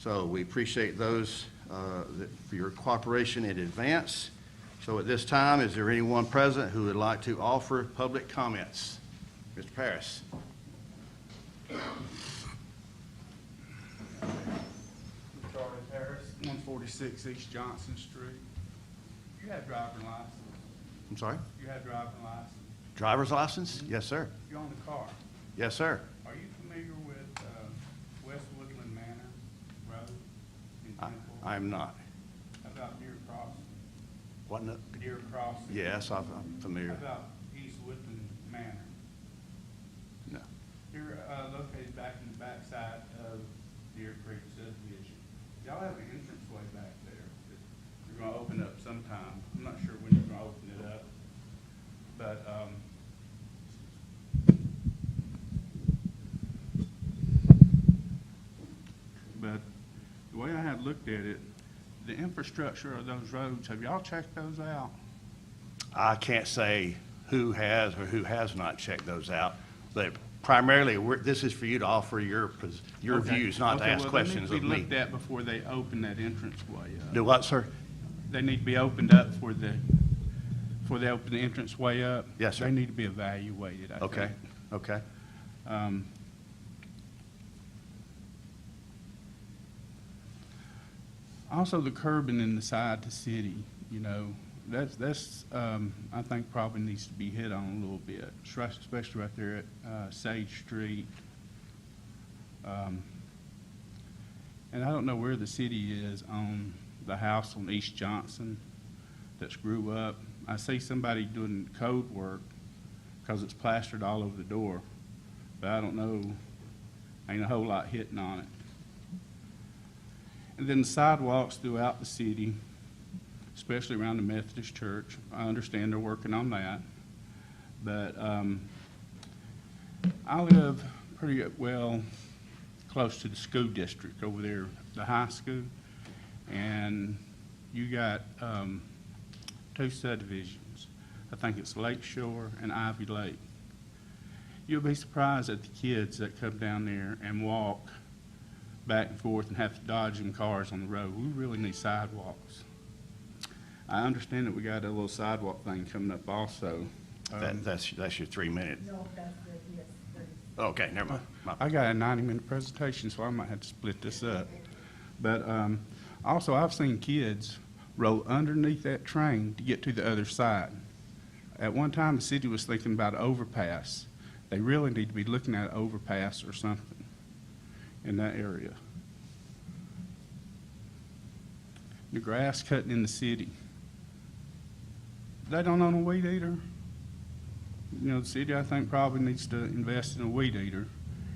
So we appreciate those for your cooperation in advance. So at this time, is there anyone present who would like to offer public comments? Mr. Paris. Charlie Harris, 146 East Johnson Street. You have driving license? I'm sorry? You have driving license? Driver's license? Yes, sir. You own the car? Yes, sir. Are you familiar with West Woodland Manor Road in Temple? I'm not. How about Deer Crossing? What? No? Deer Crossing? Yes, I'm familiar. How about East Woodland Manor? No. You're located back in the backside of Deer Creek subdivision. Y'all have an entranceway back there that you're gonna open up sometime. I'm not sure when you're gonna open it up. But, the way I had looked at it, the infrastructure of those roads, have y'all checked those out? I can't say who has or who has not checked those out, but primarily, this is for you to offer your Okay. views, not to Okay, ask well, questions they of need to be me. looked at before they open that entranceway up. Do what, sir? They need to be opened up before they open the entranceway up. Yes, sir. They need to be evaluated, I think. Okay, okay. Also, the curbing inside the city, you know, that's I think probably needs to be hit on a little bit, especially right there at Sage Street. And I don't know where the city is on the house on East Johnson that's grew up. I see somebody doing code work because it's plastered all over the door, but I don't know, ain't a whole lot hitting on it. And then the sidewalks throughout the city, especially around the Methodist Church. I understand they're working on that. But I live pretty well close to the school district over there, the high school. And you got two subdivisions. I think it's Lake Shore and Ivy Lake. You'll be surprised at the kids that come down there and walk back and forth and have to dodge them cars on the road. We really need sidewalks. I understand that we got a little sidewalk thing coming up also. That's your 3 minute. No, that's the, yes, 30. Okay, never mind. I got a 90-minute presentation, so I might have to split this up. But also, I've seen kids roll underneath that train to get to the other side. At one time, the city was thinking about an overpass. They really need to be looking at an overpass or something in that area. The grass cutting in the city. They don't own a weed eater. You know, the city, I think, probably needs to invest in a weed eater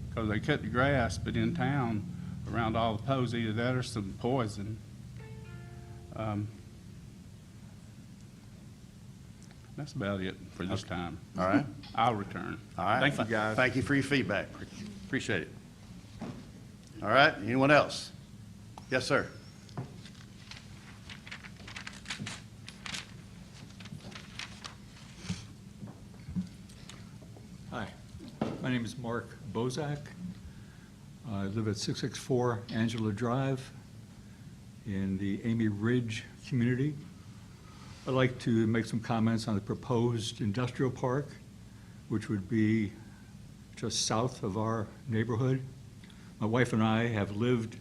because they cut the grass, but in town, around all the poles, either that or some poison. That's about it for this time. All right. I'll return. All right. Thank you, guys. Thank you for your feedback. Appreciate it. All right, anyone else? Yes, sir. Hi, my name is Mark Bozak. I live at 664 Angela Drive in the Amy Ridge community. I'd like to make some comments on the proposed industrial park, which would be just south of our neighborhood. My wife and I have lived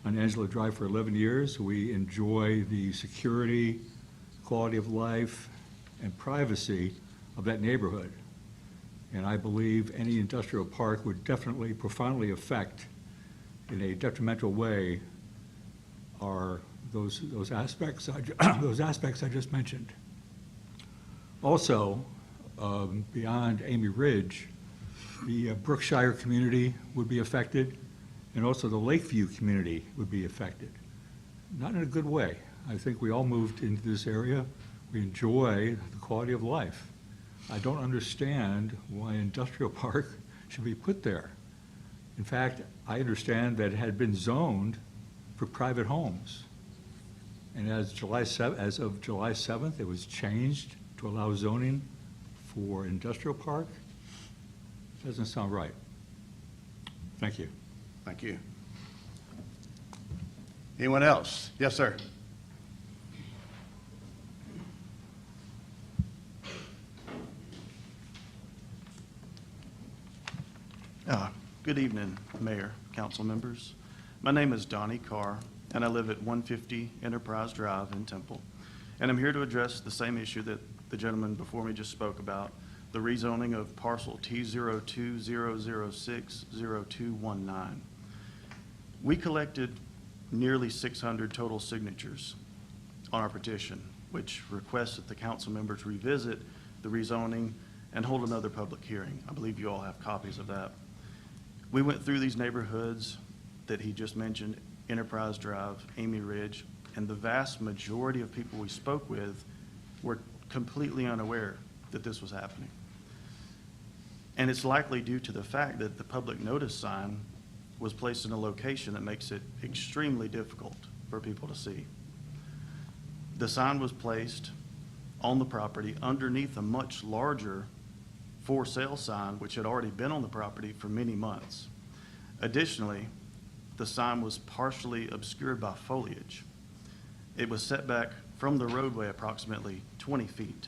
on Angela Drive for 11 years. We enjoy the security, quality of life, and privacy of that neighborhood. And I believe any industrial park would definitely profoundly affect, in a detrimental way, those aspects I just mentioned. Also, beyond Amy Ridge, the Brookshire community would be affected, and also the Lakeview community would be affected. Not in a good way. I think we all moved into this area. We enjoy the quality of life. I don't understand why an industrial park should be put there. In fact, I understand that it had been zoned for private homes. And as of July 7th, it was changed to allow zoning for industrial park. Doesn't sound right. Thank you. Thank you. Anyone else? Yes, sir. Good evening, Mayor, council members. My name is Donnie Carr, and I live at 150 Enterprise Drive in Temple. And I'm here to address the same issue that the gentleman before me just spoke about, the rezoning of parcel T0200600219. We collected nearly 600 total signatures on our petition, which requests that the council members revisit the rezoning and hold another public hearing. I believe you all have copies of that. We went through these neighborhoods that he just mentioned, Enterprise Drive, Amy Ridge, and the vast majority of people we spoke with were completely unaware that this was happening. And it's likely due to the fact that the public notice sign was placed in a location that makes it extremely difficult for people to see. The sign was placed on the property underneath a much larger for sale sign, which had already been on the property for many months. Additionally, the sign was partially obscured by foliage. It was set back from the roadway approximately 20 feet,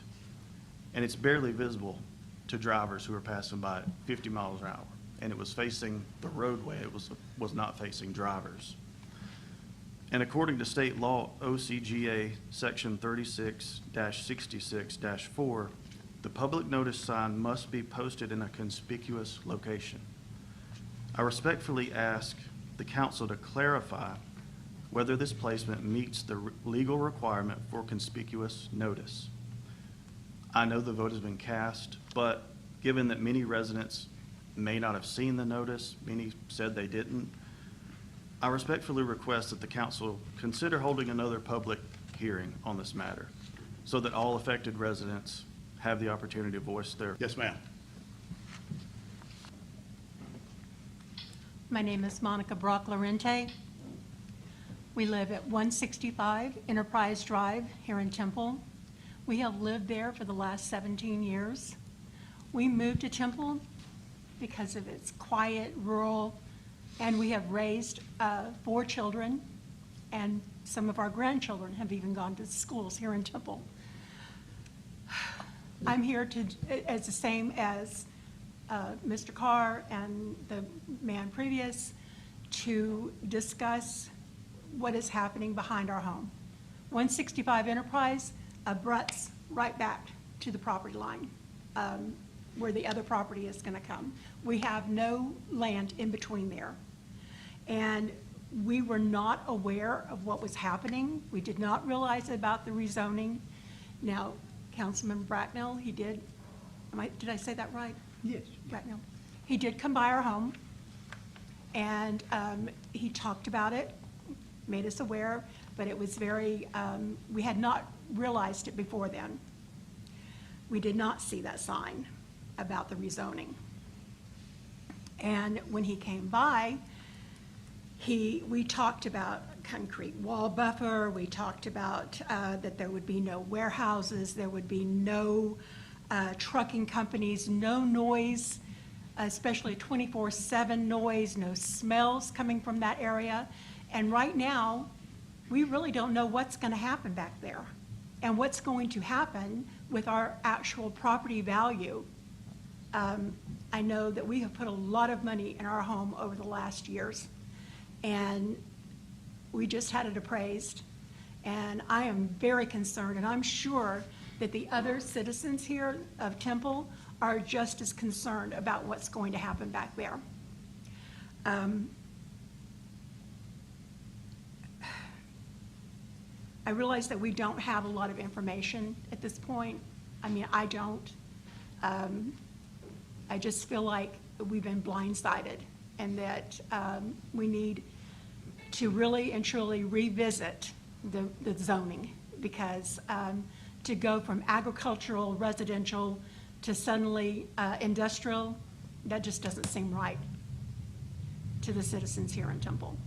and it's barely visible to drivers who are passing by at 50 miles an hour. And it was facing the roadway, it was not facing drivers. And according to state law, OCGA Section 36-66-4, the public notice sign must be posted in a conspicuous location. I respectfully ask the council to clarify whether this placement meets the legal requirement for conspicuous notice. I know the vote has been cast, but given that many residents may not have seen the notice, many said they didn't, I respectfully request that the council consider holding another public hearing on this matter so that all affected residents have the opportunity to voice their. Yes, ma'am. My name is Monica Brock Lorente. We live at 165 Enterprise Drive here in Temple. We have lived there for the last 17 years. We moved to Temple because of its quiet, rural, and we have raised 4 children, and some of our grandchildren have even gone to schools here in Temple. I'm here to, as the same as Mr. Carr and the man previous, to discuss what is happening behind our home. 165 Enterprise abuts right back to the property line where the other property is going to come. We have no land in between there. And we were not aware of what was happening. We did not realize about the rezoning. Now, Councilman Bracknell, he did, did I say that right? Yes. Bracknell. He did come by our home, and he talked about it, made us aware, but it was very, we had not realized it before then. We did not see that sign about the rezoning. And when he came by, we talked about concrete wall buffer, we talked about that there would be no warehouses, there would be no trucking companies, no noise, especially 24/7 noise, no smells coming from that area. And right now, we really don't know what's going to happen back there and what's going to happen with our actual property value. I know that we have put a lot of money in our home over the last years, and we just had it appraised. And I am very concerned, and I'm sure that the other citizens here of Temple are just as concerned about what's going to happen back there. I realize that we don't have a lot of information at this point. I mean, I don't. I just feel like we've been blindsided, and that we need to really and truly revisit the zoning, because to go from agricultural, residential, to suddenly industrial, that just doesn't seem right to the citizens here in Temple.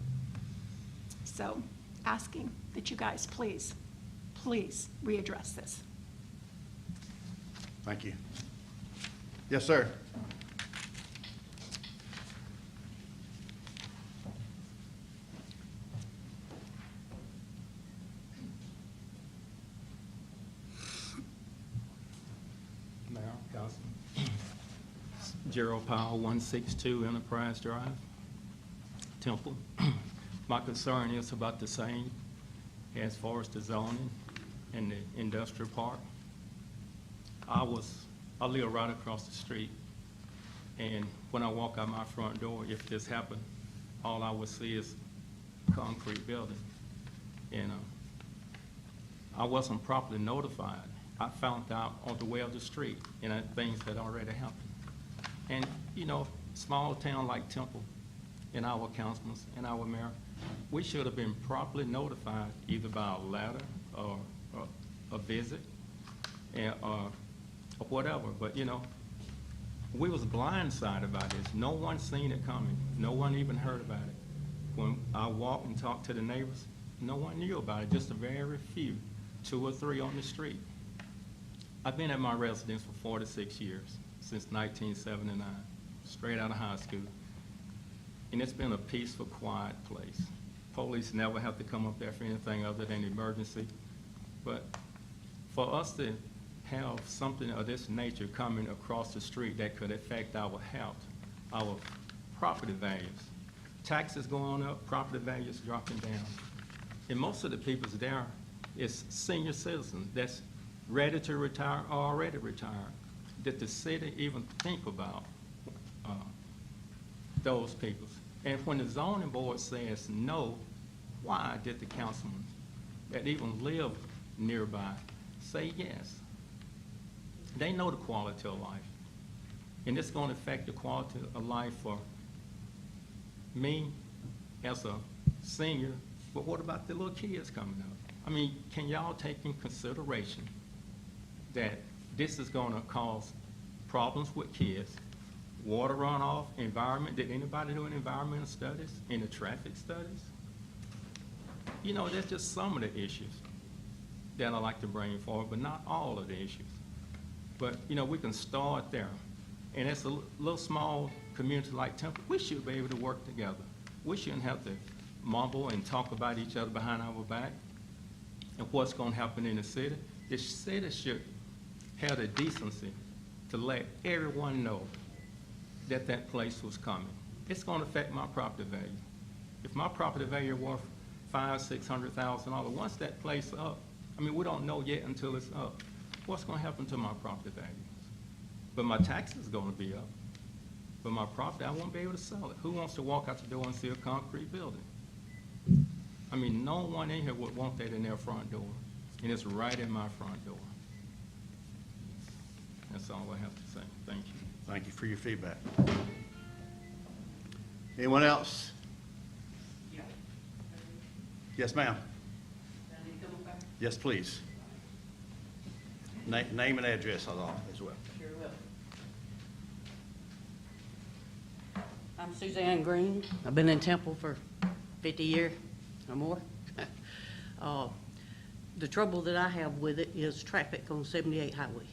So asking that you guys please readdress this. Thank you. Yes, sir. Councilman. Gerald Powell, 162 Enterprise Drive, Temple. My concern is about the same as far as the zoning and the industrial park. I live right across the street, and when I walk out my front door, if this happened, all I would see is concrete building. And I wasn't properly notified. I found out on the way of the street, and things had already happened. And, you know, small town like Temple, and our councilmen and our mayor, we should have been properly notified either by a letter or a visit or whatever. But, you know, we was blindsided by this. No one seen it coming. No one even heard about it. When I walked and talked to the neighbors, no one knew about it, just a very few, 2 or 3 on the street. I've been at my residence for 46 years, since 1979, straight out of high school. And it's been a peaceful, quiet place. Police never have to come up there for anything other than emergency. But for us to have something of this nature coming across the street that could affect our health, our property values, taxes going up, property values dropping down. And most of the people there is senior citizens that's ready to retire or already retired. Did the city even think about those people? And when the zoning board says no, why did the councilman that even live nearby say yes? They know the quality of life. And it's going to affect the quality of life for me as a senior, but what about the little kids coming up? I mean, can y'all take in consideration that this is going to cause problems with kids, water runoff, environment? Did anybody do any environmental studies, any traffic studies? You know, that's just some of the issues that I like to bring forward, but not all of the issues. But, you know, we can start there. And it's a little small community like Temple. We should be able to work together. We shouldn't have to mumble and talk about each other behind our back and what's going to happen in the city. The city should have the decency to let everyone know that that place was coming. It's going to affect my property value. If my property value worth $500,000, $600,000, once that place up, I mean, we don't know yet until it's up, what's going to happen to my property values? But my taxes are going to be up. But my property, I won't be able to sell it. Who wants to walk out the door and see a concrete building? I mean, no one in here would want that in their front door. And it's right in my front door. That's all I have to say. Thank you. Thank you for your feedback. Anyone else? Yes, ma'am. Yes, please. Name and address as well. Sure will. I'm Suzanne Green. I've been in Temple for 50 years or more. The trouble that I have with it is traffic on 78 Highway.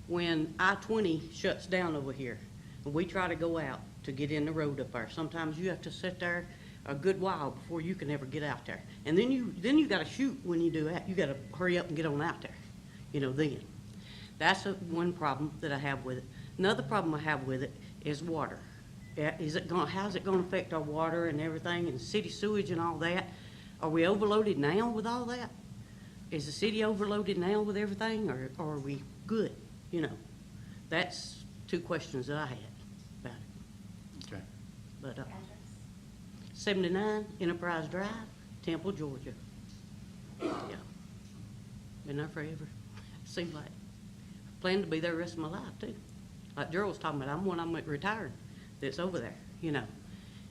When I-20 shuts down over here, and we try to go out to get in the road up there, sometimes you have to sit there a good while before you can ever get out there. And then you got to shoot when you do that. You got to hurry up and get on out there, you know, then. That's one problem that I have with it. Another problem I have with it is water. How's it going to affect our water and everything, and city sewage and all that? Are we overloaded now with all that? Is the city overloaded now with everything, or are we good? You know, that's 2 questions that I had about it. Okay. But 79 Enterprise Drive, Temple, Georgia. Yeah. Been there forever. Seems like. Plan to be there the rest of my life, too. Like Gerald's talking about, I'm retired that's over there, you know.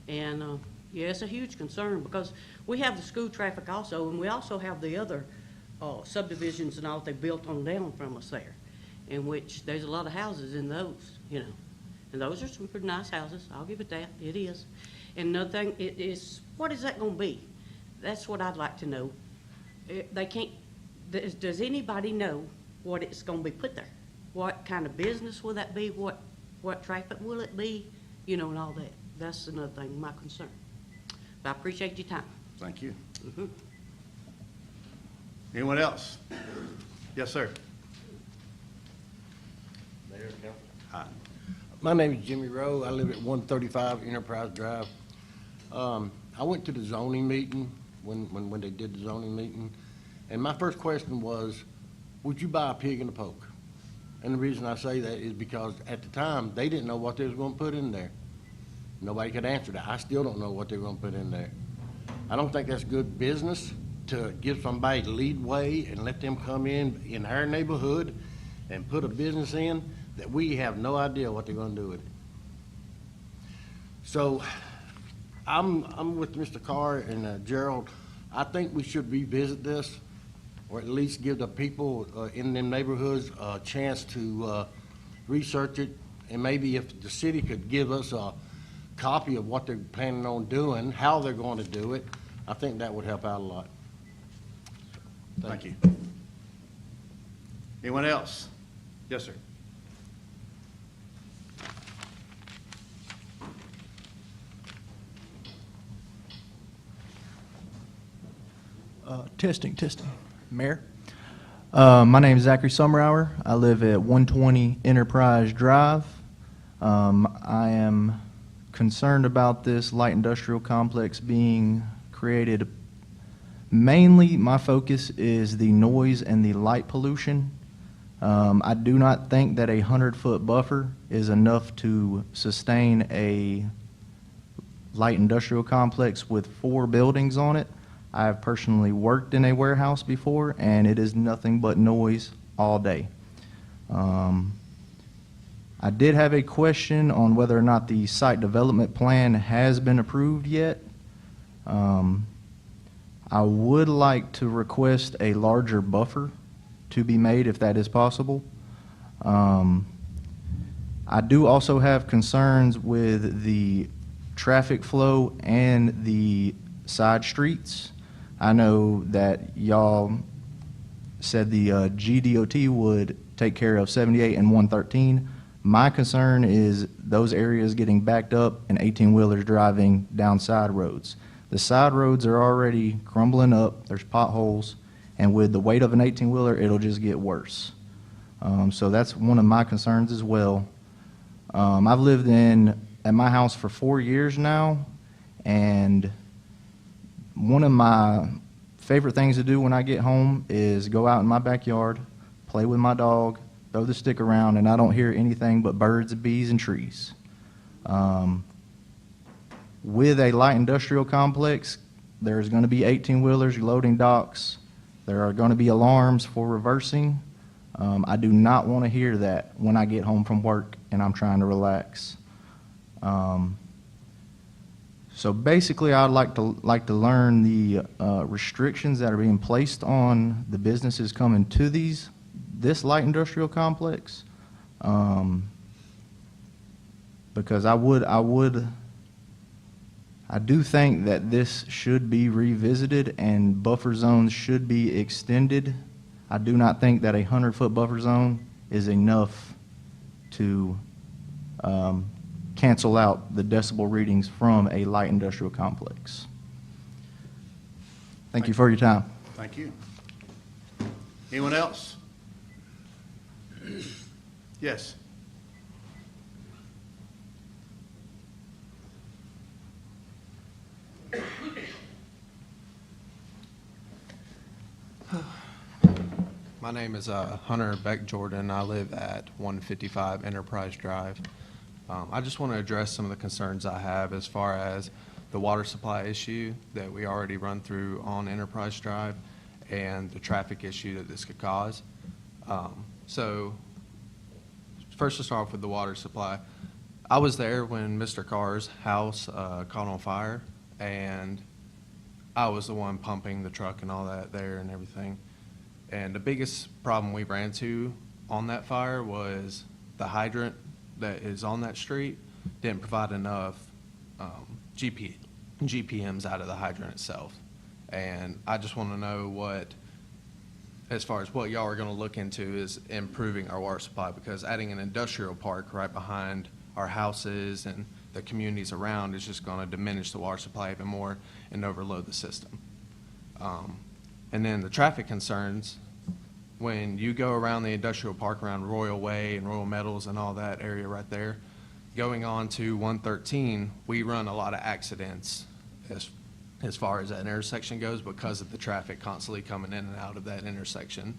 And, yeah, it's a huge concern because we have the school traffic also, and we also have the other subdivisions and all they built on down from us there, in which there's a lot of houses in those, you know. And those are some pretty nice houses, I'll give it that, it is. And another thing, it is, what is that gonna be? That's what I'd like to know. They can't, does anybody know what it's gonna be put there? What kind of business will that be? What traffic will it be? You know, and all that. That's another thing, my concern. But I appreciate your time. Thank you. Anyone else? Yes, sir. Hi. My name is Jimmy Rowe. I live at 135 Enterprise Drive. I went to the zoning meeting when they did the zoning meeting, and my first question was, would you buy a pig in a poke? And the reason I say that is because at the time, they didn't know what they was gonna put in there. Nobody could answer that. I still don't know what they're gonna put in there. I don't think that's good business to give somebody lead way and let them come in our neighborhood and put a business in that we have no idea what they're gonna do with it. So, I'm with Mr. Carr and Gerald. I think we should revisit this, or at least give the people in them neighborhoods a chance to research it. And maybe if the city could give us a copy of what they're planning on doing, how they're going to do it, I think that would help out a lot. Thank you. Anyone else? Yes, sir. Testing. Mayor? My name is Zachary Summerhour. I live at 120 Enterprise Drive. I am concerned about this light industrial complex being created. Mainly, my focus is the noise and the light pollution. I do not think that a 100-foot buffer is enough to sustain a light industrial complex with 4 buildings on it. I have personally worked in a warehouse before, and it is nothing but noise all day. I did have a question on whether or not the site development plan has been approved yet. I would like to request a larger buffer to be made if that is possible. I do also have concerns with the traffic flow and the side streets. I know that y'all said the GDOT would take care of 78 and 113. My concern is those areas getting backed up and 18-wheelers driving down side roads. The side roads are already crumbling up, there's potholes, and with the weight of an 18-wheeler, it'll just get worse. So that's one of my concerns as well. I've lived at my house for 4 years now, and one of my favorite things to do when I get home is go out in my backyard, play with my dog, throw the stick around, and I don't hear anything but birds, bees, and trees. With a light industrial complex, there's going to be 18-wheelers, loading docks. There are going to be alarms for reversing. I do not want to hear that when I get home from work and I'm trying to relax. So basically, I'd like to learn the restrictions that are being placed on the businesses coming to this light industrial complex, because I do think that this should be revisited and buffer zones should be extended. I do not think that a 100-foot buffer zone is enough to cancel out the decibel readings from a light industrial complex. Thank you for your time. Thank you. Anyone else? Yes. My name is Hunter Beck Jordan. I live at 155 Enterprise Drive. I just want to address some of the concerns I have as far as the water supply issue that we already run through on Enterprise Drive and the traffic issue that this could cause. So first to start off with the water supply. I was there when Mr. Carr's house caught on fire, and I was the one pumping the truck and all that there and everything. And the biggest problem we ran into on that fire was the hydrant that is on that street didn't provide enough GPMs out of the hydrant itself. And I just want to know what, as far as what y'all are going to look into, is improving our water supply, because adding an industrial park right behind our houses and the communities around is just going to diminish the water supply even more and overload the system. And then the traffic concerns, when you go around the industrial park around Royal Way and Royal Metals and all that area right there, going on to 113, we run a lot of accidents as far as that intersection goes because of the traffic constantly coming in and out of that intersection.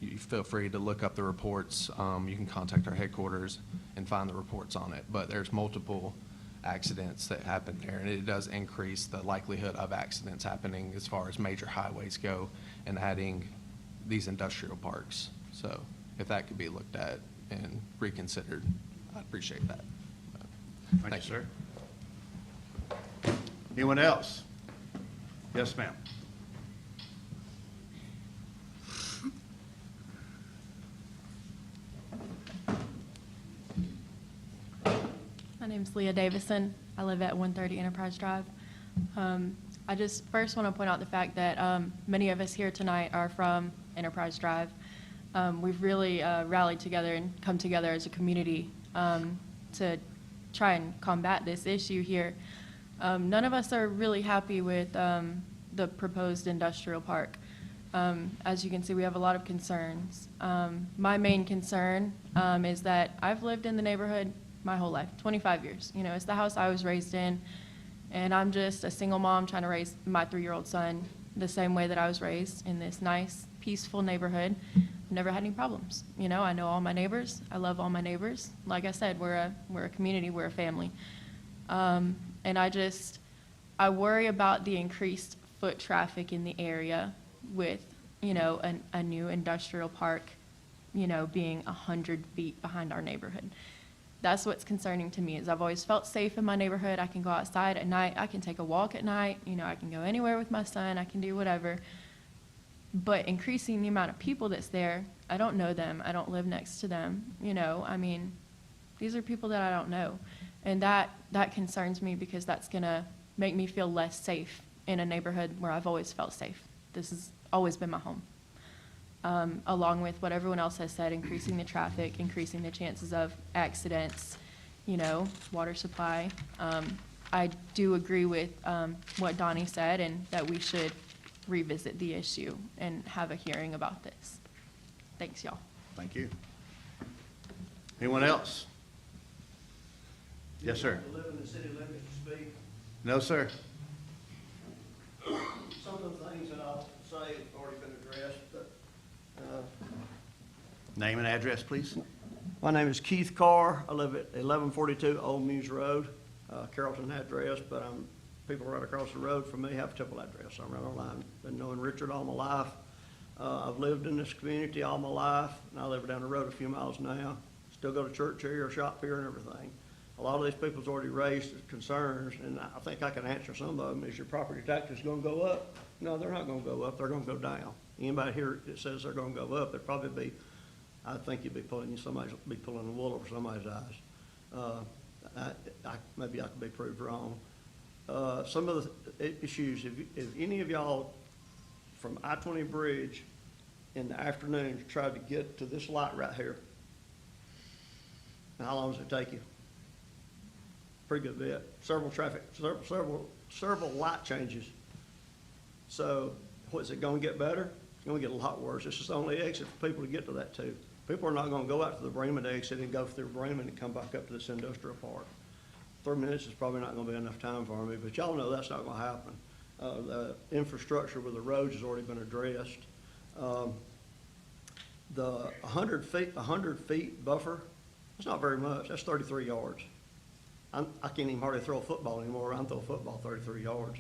You feel free to look up the reports. You can contact our headquarters and find the reports on it. But there's multiple accidents that happen there, and it does increase the likelihood of accidents happening as far as major highways go and adding these industrial parks. So if that could be looked at and reconsidered, I'd appreciate that. Thank you, sir. Anyone else? Yes, ma'am. My name's Leah Davison. I live at 130 Enterprise Drive. I just first want to point out the fact that many of us here tonight are from Enterprise Drive. We've really rallied together and come together as a community to try and combat this issue here. None of us are really happy with the proposed industrial park. As you can see, we have a lot of concerns. My main concern is that I've lived in the neighborhood my whole life, 25 years. You know, it's the house I was raised in, and I'm just a single mom trying to raise my 3-year-old son the same way that I was raised in this nice, peaceful neighborhood. I've never had any problems. You know, I know all my neighbors. I love all my neighbors. Like I said, we're a community, we're a family. And I worry about the increased foot traffic in the area with, you know, a new industrial park, you know, being 100 feet behind our neighborhood. That's what's concerning to me, is I've always felt safe in my neighborhood. I can go outside at night. I can take a walk at night. You know, I can go anywhere with my son. I can do whatever. But increasing the amount of people that's there, I don't know them. I don't live next to them. You know, I mean, these are people that I don't know. And that concerns me, because that's going to make me feel less safe in a neighborhood where I've always felt safe. This has always been my home. Along with what everyone else has said, increasing the traffic, increasing the chances of accidents, you know, water supply. I do agree with what Donnie said, and that we should revisit the issue and have a hearing about this. Thanks, y'all. Thank you. Anyone else? Yes, sir. Do you live in the city limits to speak? No, sir. Some of the things that I'll say have already been addressed, but Name and address, please. my name is Keith Carr. I live at 1142 Old Muse Road, Carrollton address, but people right across the road from me have a Temple address. I'm right on line. Been knowing Richard all my life. I've lived in this community all my life, and I live down the road a few miles now. Still go to church here, shop here, and everything. A lot of these people's already raised concerns, and I think I can answer some of them. Is your property taxes gonna go up? No, they're not gonna go up, they're gonna go down. Anybody here that says they're gonna go up, they'd probably be, I think you'd be pulling the wool over somebody's eyes. Maybe I could be proved wrong. Some of the issues, if any of y'all from I-20 Bridge in the afternoon tried to get to this light right here, how long does it take you? Pretty good bit. Several light changes. So, what's it gonna get better? It's gonna get a lot worse. This is the only exit for people to get to that too. People are not gonna go out to the Bremen exit and go through Bremen and come back up to this industrial park. 3 minutes is probably not gonna be enough time for me, but y'all know that's not gonna happen. The infrastructure with the roads has already been addressed. The 100 feet buffer, it's not very much. That's 33 yards. I can't even hardly throw a football anymore. I can throw a football 33 yards.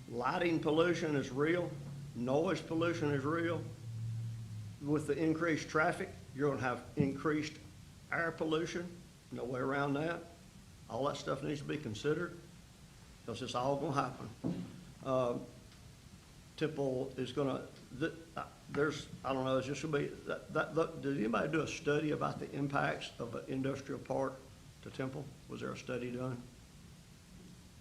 Lighting pollution is real. Noise pollution is real. With the increased traffic, you're gonna have increased air pollution. No way around that. All that stuff needs to be considered, because it's all gonna happen. Temple is gonna, I don't know, it's just gonna be, did anybody do a study about the impacts of an industrial park to Temple? Was there a study done?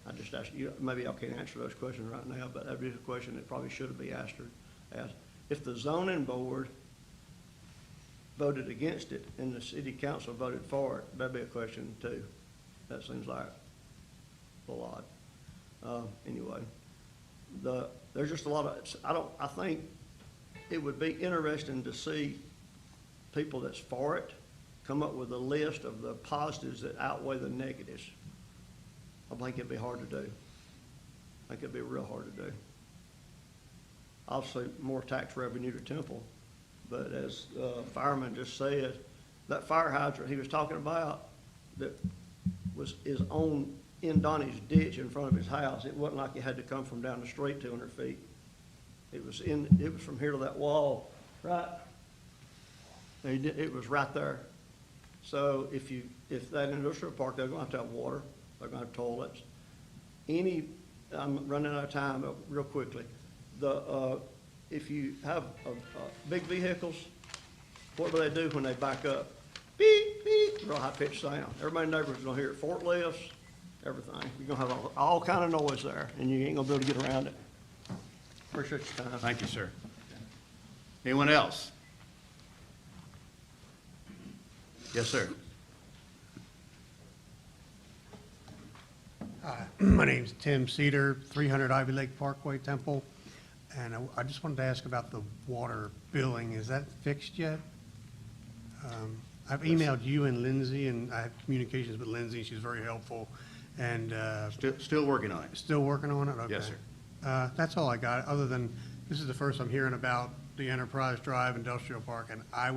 I just asked you, maybe y'all can't answer those questions right now, but that'd be a question that probably should be asked. If the zoning board voted against it and the city council voted for it, that'd be a question too. That seems like a lot. Anyway, there's just a lot of, I think it would be interesting to see people that's for it come up with a list of the positives that outweigh the negatives. I think it'd be hard to do. I think it'd be real hard to do. Obviously, more tax revenue to Temple, but as fireman just said, that fire hydrant he was talking about that is in Donnie's ditch in front of his house, it wasn't like it had to come from down the street 200 feet. It was from here to that wall, right? It was right there. So if that industrial park, they're gonna have to have water, they're gonna have toilets. I'm running out of time, but real quickly. If you have big vehicles, what do they do when they back up? Beep, beep, real high-pitched sound. Everybody in the neighborhood's gonna hear it, forklifts, everything. You're gonna have all kind of noise there, and you ain't gonna be able to get around it. Appreciate your time. Thank you, sir. Anyone else? Yes, sir. Hi, my name's Tim Cedar, 300 Ivy Lake Parkway, Temple. And I just wanted to ask about the water billing. Is that fixed yet? I've emailed you and Lindsay, and I have communications with Lindsay. She's very helpful. And Still working on it. still working on it? Okay. Yes, sir. That's all I got, other than this is the first I'm hearing about the Enterprise Drive Industrial Park, and I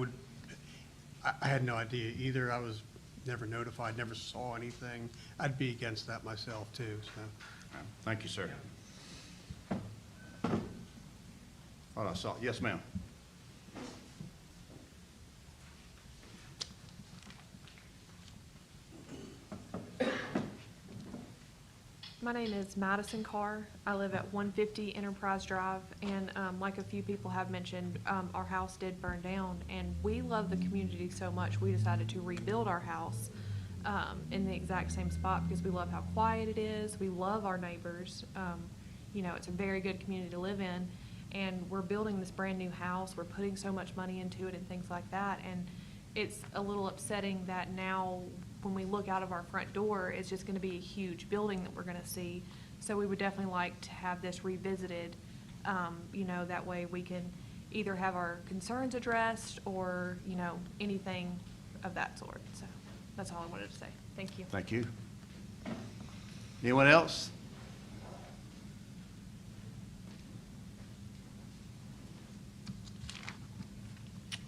had no idea either. I was never notified, never saw anything. I'd be against that myself, too, so. Thank you, sir. Thought I saw, yes, ma'am. My name is Madison Carr. I live at 150 Enterprise Drive, and like a few people have mentioned, our house did burn down, and we love the community so much, we decided to rebuild our house in the exact same spot because we love how quiet it is. We love our neighbors. You know, it's a very good community to live in, and we're building this brand-new house. We're putting so much money into it and things like that, and it's a little upsetting that now when we look out of our front door, it's just gonna be a huge building that we're gonna see. So we would definitely like to have this revisited, you know, that way we can either have our concerns addressed or, you know, anything of that sort. So that's all I wanted to say. Thank you. Thank you. Anyone else?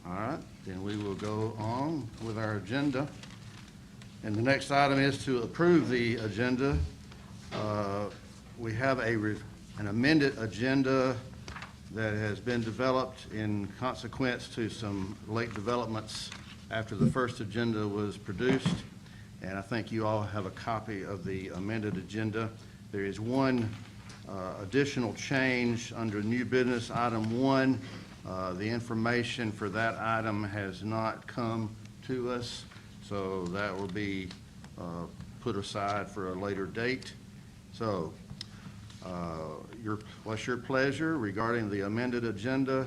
All right, then we will go on with our agenda. And the next item is to approve the agenda. We have an amended agenda that has been developed in consequence to some late developments after the first agenda was produced. And I think you all have a copy of the amended agenda. There is one additional change under new business, item 1. The information for that item has not come to us, so that will be put aside for a later date. So, what's your pleasure regarding the amended agenda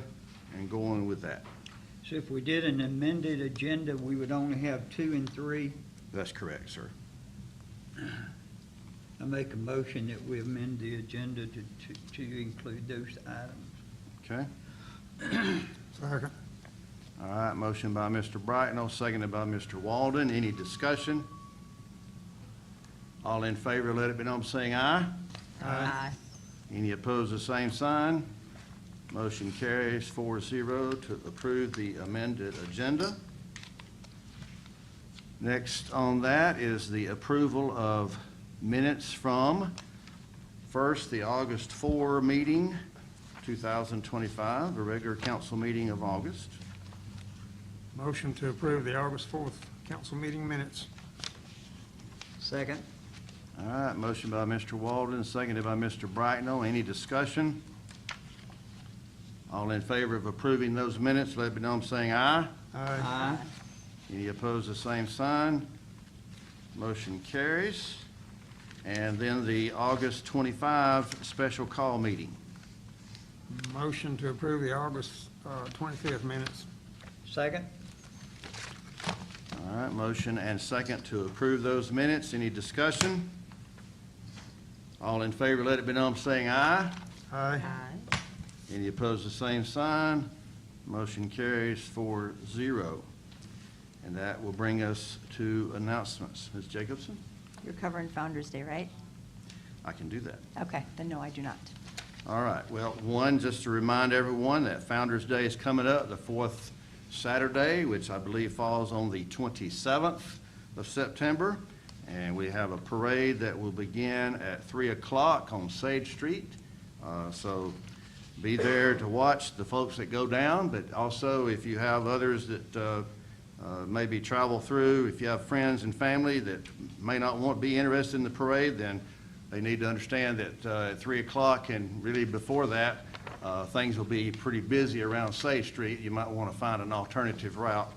and going with that? So if we did an amended agenda, we would only have 2 and 3? That's correct, sir. I make a motion that we amend the agenda to include those items. Okay? Second. All right, motion by Mr. Brightnell, seconded by Mr. Walden. Any discussion? All in favor, let it be known by saying aye. Aye. Any opposed, the same sign. Motion carries 4-0 to approve the amended agenda. Next on that is the approval of minutes from, first, the August 4 meeting, 2025, a regular council meeting of August. Motion to approve the August 4th council meeting minutes. Second. All right, motion by Mr. Walden, seconded by Mr. Brightnell. Any discussion? All in favor of approving those minutes, let it be known by saying aye. Aye. Any opposed, the same sign. Motion carries. And then the August 25 special call meeting. Motion to approve the August 25th minutes. Second. All right, motion and second to approve those minutes. Any discussion? All in favor, let it be known by saying aye. Aye. Aye. Any opposed, the same sign. Motion carries 4-0. And that will bring us to announcements. Ms. Jacobson? You're covering Founder's Day, right? I can do that. Okay, then no, I do not. All right, well, one, just to remind everyone that Founder's Day is coming up, the fourth Saturday, which I believe falls on the 27th of September. And we have a parade that will begin at 3 o'clock on Sage Street. So be there to watch the folks that go down, but also if you have others that maybe travel through, if you have friends and family that may not want to be interested in the parade, then they need to understand that at 3 o'clock and really before that, things will be pretty busy around Sage Street. You might want to find an alternative route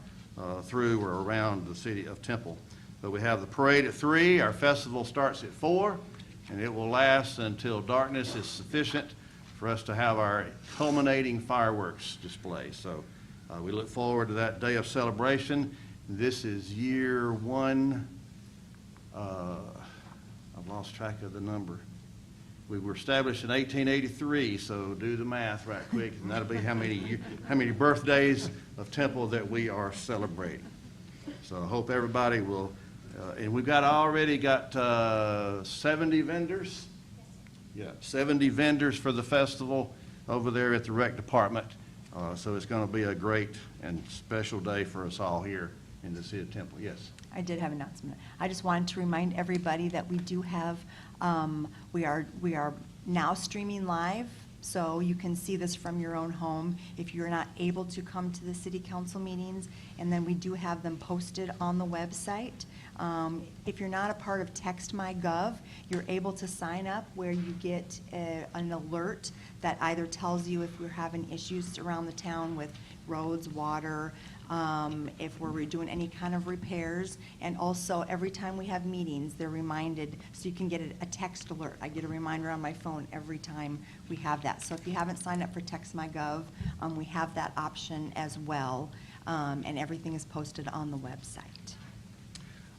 through or around the city of Temple. But we have the parade at 3, our festival starts at 4, and it will last until darkness is sufficient for us to have our culminating fireworks display. So we look forward to that day of celebration. This is year 1. I've lost track of the number. We were established in 1883, so do the math right quick, and that'll be how many birthdays of Temple that we are celebrating. So I hope everybody will, and we've already got 70 vendors. Yeah, 70 vendors for the festival over there at the rec department. So it's going to be a great and special day for us all here in the city of Temple. Yes. I did have an announcement. I just wanted to remind everybody that we do have, we are now streaming live, so you can see this from your own home if you're not able to come to the city council meetings. And then we do have them posted on the website. If you're not a part of TextMyGov, you're able to sign up where you get an alert that either tells you if we're having issues around the town with roads, water, if we're doing any kind of repairs. And also, every time we have meetings, they're reminded, so you can get a text alert. I get a reminder on my phone every time we have that. So if you haven't signed up for TextMyGov, we have that option as well, and everything is posted on the website.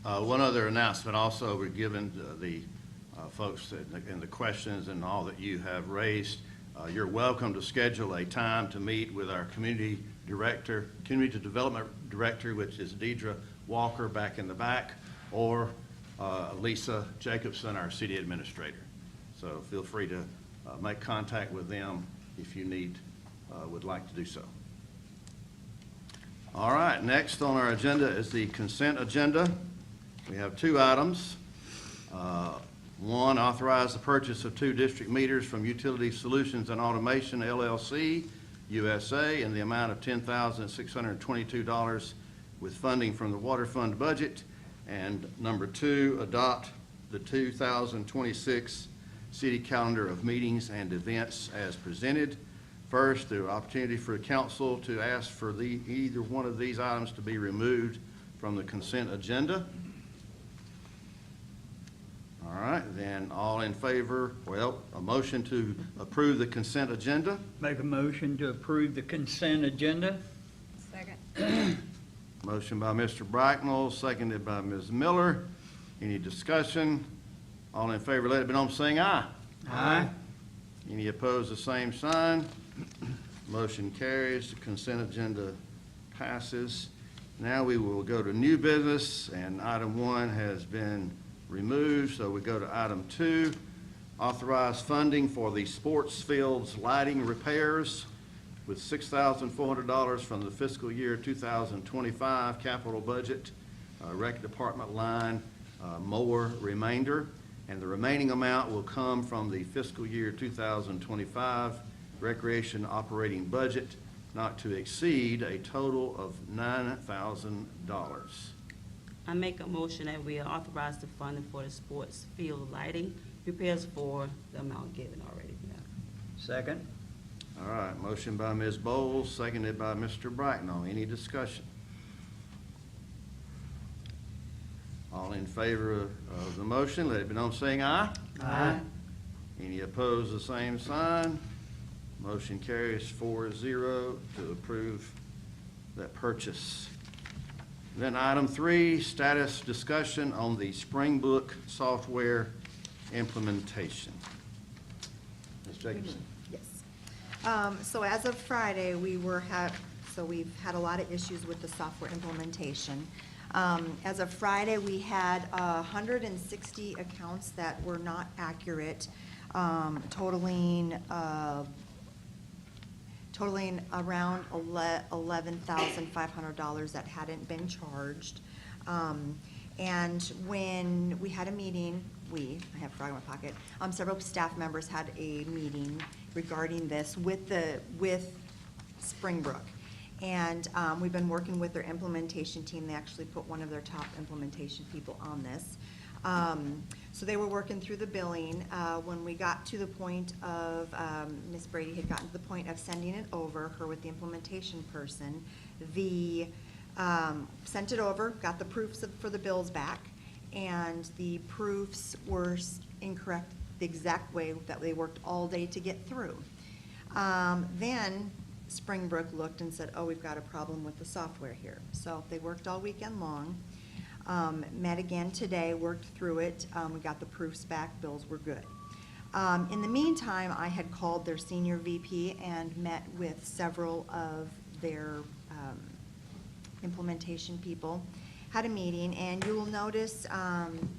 One other announcement also, we're giving the folks and the questions and all that you have raised. You're welcome to schedule a time to meet with our community development director, which is Deidre Walker back in the back, or Lisa Jacobson, our city administrator. So feel free to make contact with them if you would like to do so. All right, next on our agenda is the consent agenda. We have 2 items. One, authorize the purchase of 2 district meters from Utility Solutions and Automation, LLC, USA, in the amount of $10,622 with funding from the Water Fund budget. And number 2, adopt the 2026 city calendar of meetings and events as presented. First, the opportunity for the council to ask for either one of these items to be removed from the consent agenda. All right, then all in favor, a motion to approve the consent agenda. Make a motion to approve the consent agenda. Second. Motion by Mr. Bracknell, seconded by Ms. Miller. Any discussion? All in favor, let it be known, saying aye. Aye. Any opposed, the same sign. Motion carries. The consent agenda passes. Now we will go to new business, and item 1 has been removed, so we go to item 2, authorize funding for the sports fields lighting repairs with $6,400 from the fiscal year 2025 capital budget, rec department line, mower remainder, and the remaining amount will come from the fiscal year 2025 recreation operating budget, not to exceed a total of $9,000. I make a motion that we authorize the funding for the sports field lighting repairs for the amount given already. Second. All right, motion by Ms. Bowles, seconded by Mr. Bracknell. Any discussion? All in favor of the motion, let it be known saying aye. Aye. Any opposed, the same sign. Motion carries 4-0 to approve that purchase. Then item 3, status discussion on the Springbook software implementation. Ms. Jacobson. Yes. So as of Friday, we were So we've had a lot of issues with the software implementation. As of Friday, we had 160 accounts that were not accurate, totaling around $11,500 that hadn't been charged. And when we had a meeting, I have a frog in my pocket, several staff members had a meeting regarding this with Springbrook. And we've been working with their implementation team. They actually put one of their top implementation people on this. So they were working through the billing. When we got to the point of, Ms. Brady had gotten to the point of sending it over, her with the implementation person, sent it over, got the proofs for the bills back, and the proofs were incorrect the exact way that they worked all day to get through. Then Springbrook looked and said, oh, we've got a problem with the software here. So they worked all weekend long, met again today, worked through it, we got the proofs back, bills were good. In the meantime, I had called their senior VP and met with several of their implementation people, had a meeting, and you will notice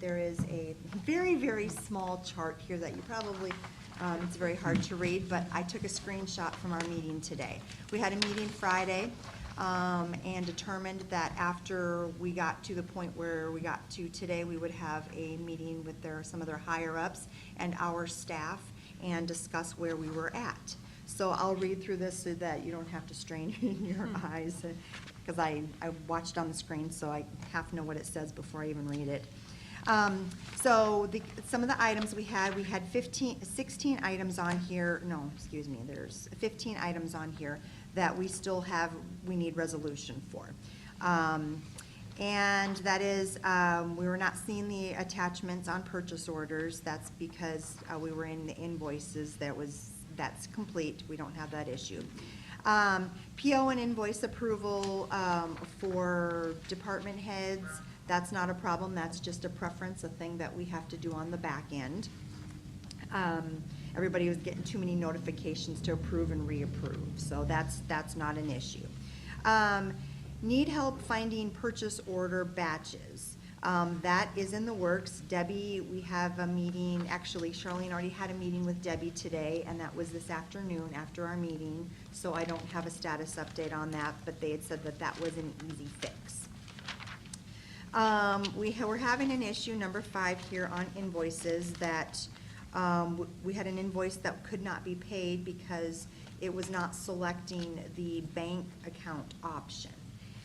there is a very, very small chart here that you probably, it's very hard to read, but I took a screenshot from our meeting today. We had a meeting Friday and determined that after we got to the point where we got to today, we would have a meeting with some of their higher-ups and our staff and discuss where we were at. So I'll read through this so that you don't have to strain your eyes, because I watched on the screen, so I half know what it says before I even read it. Some of the items we had 16 items on here, there's 15 items on here that we still we need resolution for. And that is, we were not seeing the attachments on purchase orders. That's because we were in the invoices, that's complete, we don't have that issue. PO and invoice approval for department heads, that's not a problem, that's just a preference, a thing that we have to do on the back end. Everybody was getting too many notifications to approve and reapprove, so that's not an issue. Need help finding purchase order batches. That is in the works. Debbie, we have a meeting, actually Charlene already had a meeting with Debbie today, and that was this afternoon after our meeting, so I don't have a status update on that, but they had said that that was an easy fix. We're having an issue, number 5 here on invoices, that we had an invoice that could not be paid because it was not selecting the bank account option.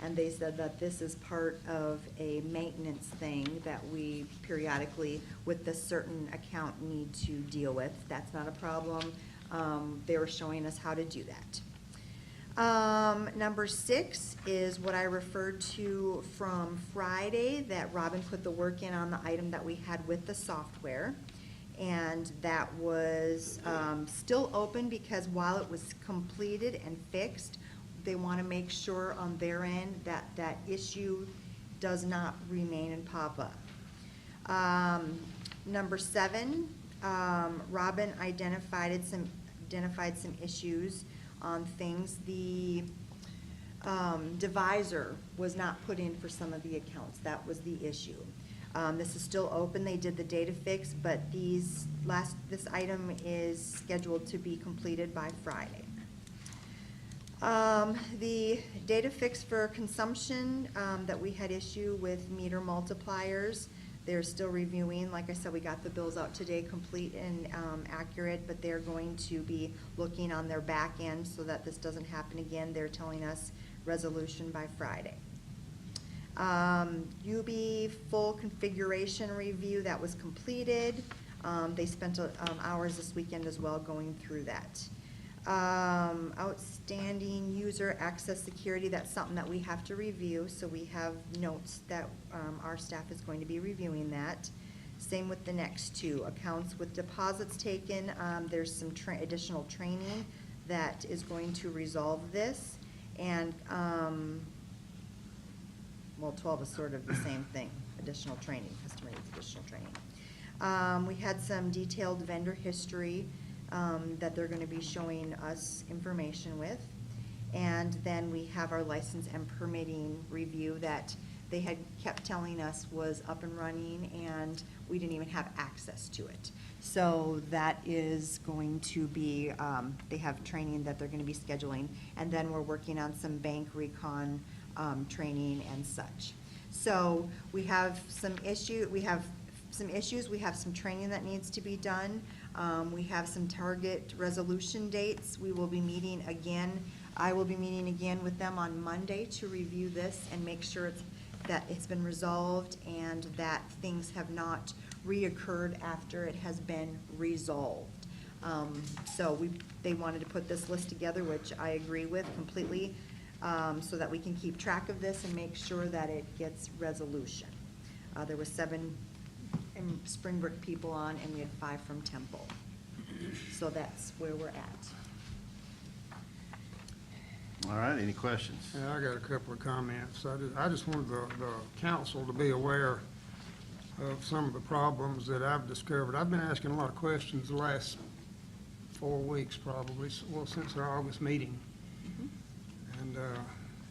And they said that this is part of a maintenance thing that we periodically, with this certain account, need to deal with. That's not a problem. They were showing us how to do that. Number 6 is what I referred to from Friday, that Robin put the work in on the item that we had with the software. And that was still open because while it was completed and fixed, they want to make sure on their end that that issue does not remain and pop up. Number 7, Robin identified some issues on things. The divisor was not put in for some of the accounts. That was the issue. This is still open. They did the data fix, but this item is scheduled to be completed by Friday. The data fix for consumption that we had issue with meter multipliers, they're still reviewing. Like I said, we got the bills out today, complete and accurate, but they're going to be looking on their back end so that this doesn't happen again. They're telling us resolution by Friday. UB full configuration review, that was completed. They spent hours this weekend as well going through that. Outstanding user access security, that's something that we have to review, so we have notes that our staff is going to be reviewing that. Same with the next 2. Accounts with deposits taken, there's some additional training that is going to resolve this. And, 12 is sort of the same thing, additional training, customer needs additional training. We had some detailed vendor history that they're going to be showing us information with. And then we have our license and permitting review that they had kept telling us was up and running, and we didn't even have access to it. So that is going to be, they have training that they're gonna be scheduling, and then we're working on some bank recon, training and such. So we have some issues, we have some training that needs to be done. We have some target resolution dates. We will be meeting again. I will be meeting again with them on Monday to review this and make sure that it's been resolved and that things have not reoccurred after it has been resolved. So they wanted to put this list together, which I agree with completely, so that we can keep track of this and make sure that it gets resolution. There was 7 Springbrook people on, and we had 5 from Temple. So that's where we're at. All right, any questions? Yeah, I got a couple of comments. I just wanted the council to be aware of some of the problems that I've discovered. I've been asking a lot of questions the last 4 weeks probably, well, since our August meeting. And,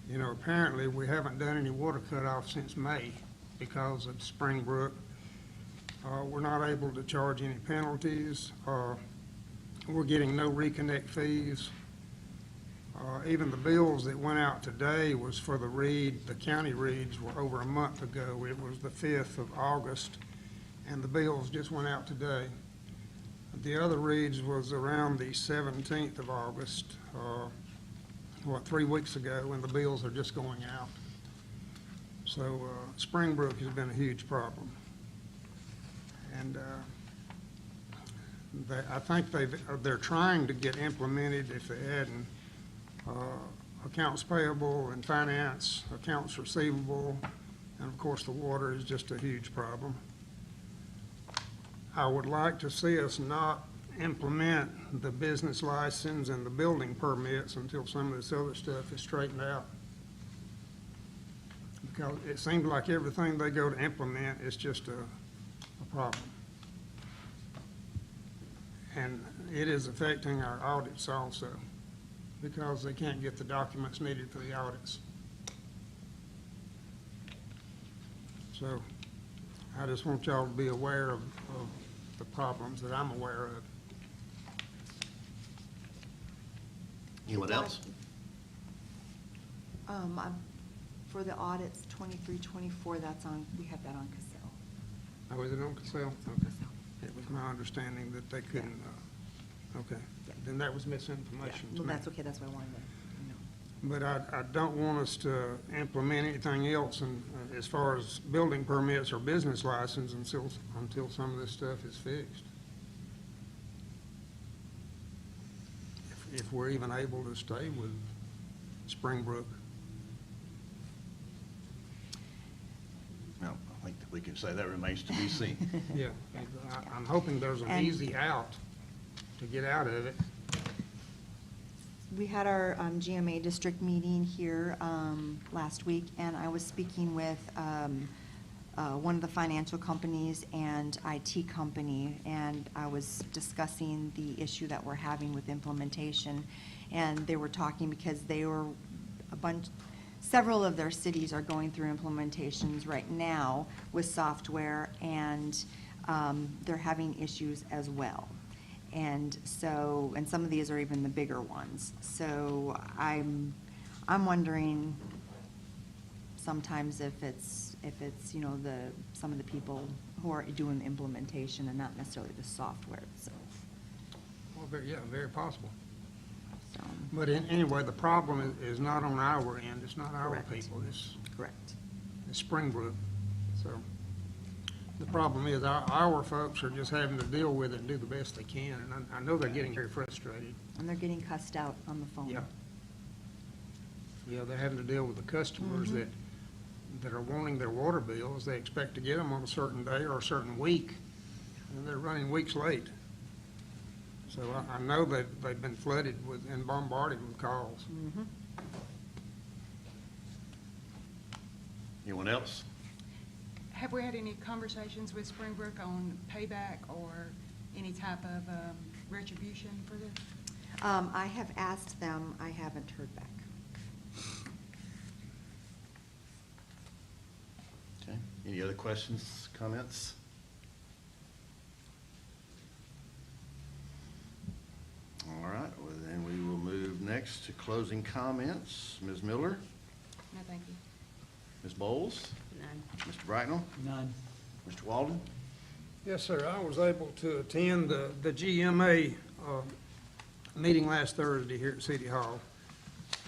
you know, apparently we haven't done any water cutoff since May because of Springbrook. We're not able to charge any penalties. We're getting no reconnect fees. Even the bills that went out today was for the county reads were over a month ago. It was the 5th of August, and the bills just went out today. The other reads was around the 17th of August, 3 weeks ago, and the bills are just going out. So Springbrook has been a huge problem. And I think they're trying to get implemented, if they hadn't, accounts payable and finance, accounts receivable, and of course the water is just a huge problem. I would like to see us not implement the business license and the building permits until some of this other stuff is straightened out. Because it seems like everything they go to implement is just a problem. And it is affecting our audits also, because they can't get the documents needed for the audits. So I just want y'all to be aware of the problems that I'm aware of. Anyone else? For the audits, 23, 24, that's on, we have that on Casell. Oh, is it on Casell? Okay. It was my understanding that they couldn't, okay. Yeah. Then that was misinformation to Well, me. that's okay, that's why I wanted to know. But I don't want us to implement anything else as far as building permits or business license until some of this stuff is fixed. If we're even able to stay with Springbrook. No, I think that we can say that remains to be seen. Yeah, I'm hoping there's an And- easy out to get out of it. We had our GMA district meeting here last week, and I was speaking with one of the financial companies and IT company, and I was discussing the issue that we're having with implementation. And they were talking because they were several of their cities are going through implementations right now with software, and they're having issues as well. And so, and some of these are even the bigger ones. So I'm wondering sometimes if it's, you know, some of the people who are doing the implementation and not necessarily the software itself. Well, very possible. So, But anyway, the problem is not on our end, it's not our Correct. people, it's correct. Springbrook. So the problem is our folks are just having to deal with it and do the best they can, and I know they're getting very frustrated. And they're getting cussed out on the phone. Yeah. Yeah, they're having to deal with the customers that are wanting their water bills. They expect to get them on a certain day or a certain week, and they're running weeks late. So I know that they've been flooded with and bombarded with calls. Anyone else? Have we had any conversations with Springbrook on payback or any type of retribution for this? I have asked them, I haven't heard back. Any other questions, comments? All right, well, then we will move next to closing comments. Ms. Miller? No, thank you. Ms. Bowles? None. Mr. Bracknell? None. Mr. Walden? Yes, sir. I was able to attend the GMA meeting last Thursday here at City Hall,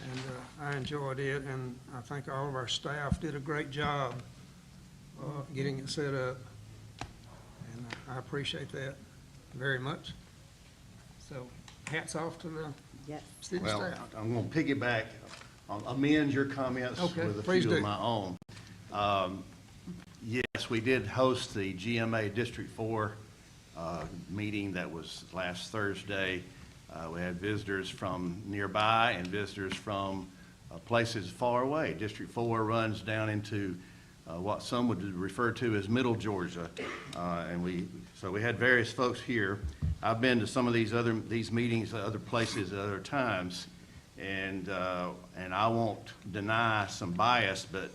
and I enjoyed it, and I think all of our staff did a great job getting it set up, and I appreciate that very much. So hats off to the Yes. city Well, staff. I'm going to piggyback, amend your comments Okay, with a please few do. of my own. Yes, we did host the GMA District 4 meeting that was last Thursday. We had visitors from nearby and visitors from places far away. District 4 runs down into what some would refer to as Middle Georgia. So we had various folks here. I've been to some of these meetings at other places at other times, and I won't deny some bias, but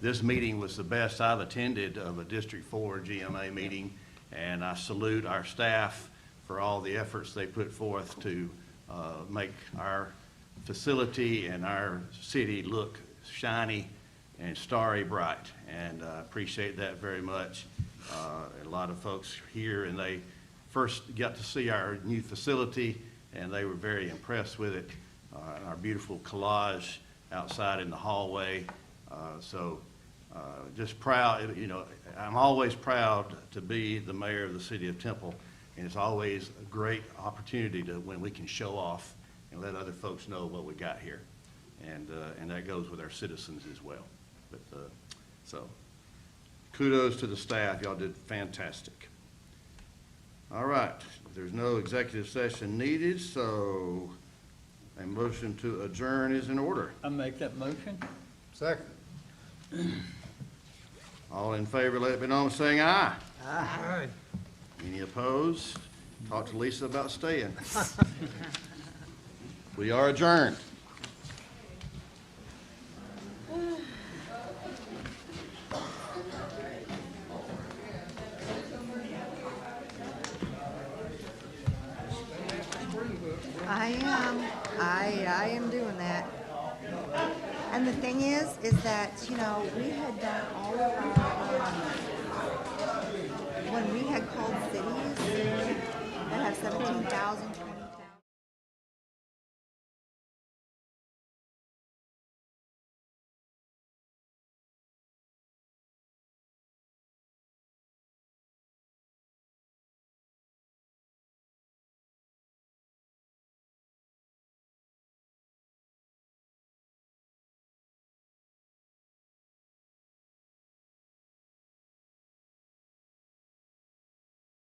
this meeting was the best I've attended of a District 4 GMA meeting, and I salute our staff for all the efforts they put forth to make our facility and our city look shiny and starry bright, and I appreciate that very much. A lot of folks here, and they first got to see our new facility, and they were very impressed with it. Our beautiful collage outside in the hallway. Just proud, I'm always proud to be the mayor of the city of Temple, and it's always a great opportunity when we can show off and let other folks know what we got here. And that goes with our citizens as well. So kudos to the staff. Y'all did fantastic. All right, there's no executive session needed, so a motion to adjourn is in order. I make that motion? Second. All in favor, let it be known by saying aye. Aye. Any opposed? Talk to Lisa about staying. We are adjourned. I am doing that. And the thing is that, we had done all of our, when we had called cities that have 17,000,